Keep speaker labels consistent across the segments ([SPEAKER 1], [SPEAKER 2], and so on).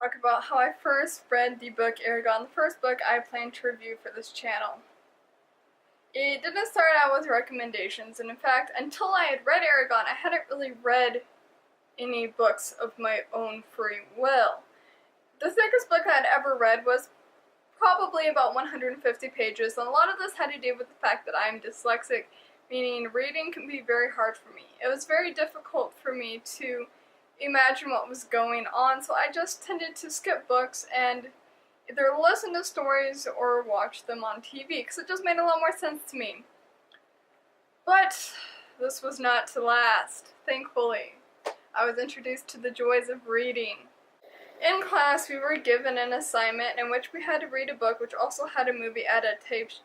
[SPEAKER 1] Talk about how I first read the book Eragon, the first book I plan to review for this channel. It didn't start out with recommendations, and in fact, until I had read Eragon, I hadn't really read any books of my own free will. The thickest book I had ever read was probably about 150 pages, and a lot of this had to do with the fact that I'm dyslexic, meaning reading can be very hard for me. It was very difficult for me to imagine what was going on, so I just tended to skip books and either listen to stories or watch them on TV, because it just made a lot more sense to me. But this was not to last, thankfully. I was introduced to the joys of reading. In class, we were given an assignment in which we had to read a book which also had a movie adaptation.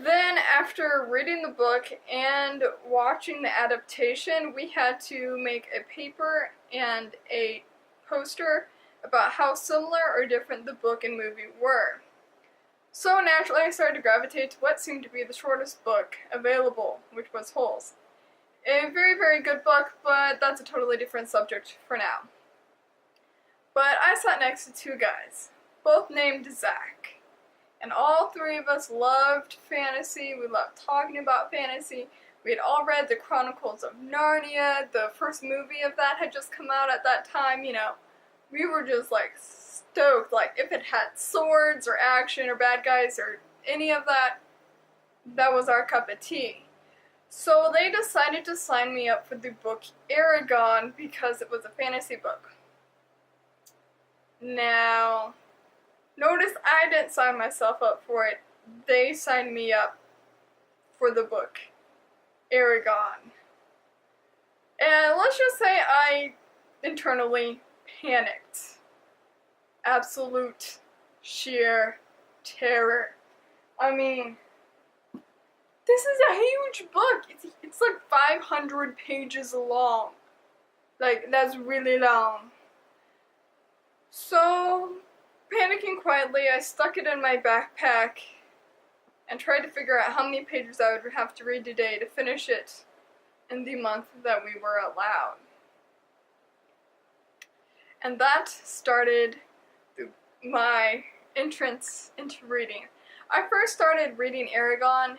[SPEAKER 1] Then, after reading the book and watching the adaptation, we had to make a paper and a poster about how similar or different the book and movie were. So naturally, I started to gravitate to what seemed to be the shortest book available, which was Holes. A very, very good book, but that's a totally different subject for now. But I sat next to two guys, both named Zach. And all three of us loved fantasy. We loved talking about fantasy. We had all read the Chronicles of Narnia. The first movie of that had just come out at that time, We were just like stoked. Like if it had swords or action or bad guys or any of that, that was our cup of tea. So they decided to sign me up for the book Eragon because it was a fantasy book. Now, notice I didn't sign myself up for it. They signed me up for the book Eragon. And let's just say I internally panicked. Absolute sheer terror. I mean, this is a huge book. It's like 500 pages long. Like, that's really long. So, panicking quietly, I stuck it in my backpack and tried to figure out how many pages I would have to read today to finish it in the month that we were allowed. And that started my entrance into reading. I first started reading Eragon,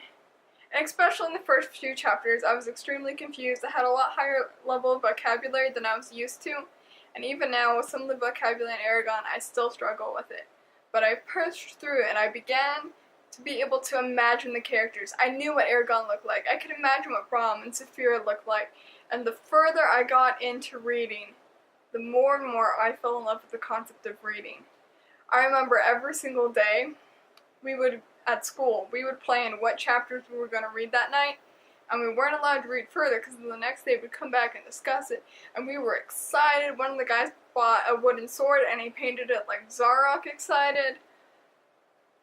[SPEAKER 1] and especially in the first few chapters, I was extremely confused. I had a lot higher level of vocabulary than I was used to, and even now with some of the vocabulary in Eragon, I still struggle with it. But I pushed through and I began to be able to imagine the characters. I knew what Eragon looked like. I could imagine what Brahm and Saphira looked like. And the further I got into reading, the more and more I fell in love with the concept of reading. I remember every single day, at school, we would plan what chapters we were going to read that night, and we weren't allowed to read further because the next day we'd come back and discuss it, and we were excited. One of the guys bought a wooden sword and he painted it like Zarok excited.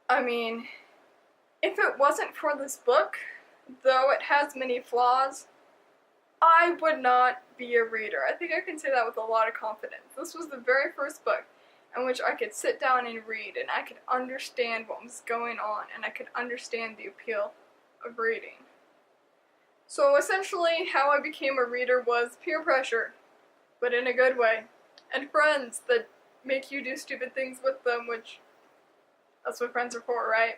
[SPEAKER 1] I mean, if it wasn't for this book, though it has many flaws, I would not be a reader. I think I can say that with a lot of confidence. This was the very first book in which I could sit down and read, and I could understand what was going on, and I could understand the appeal of reading. So essentially, how I became a reader was peer pressure, but in a good way, and friends that make you do stupid things with them, which that's what friends are for, right?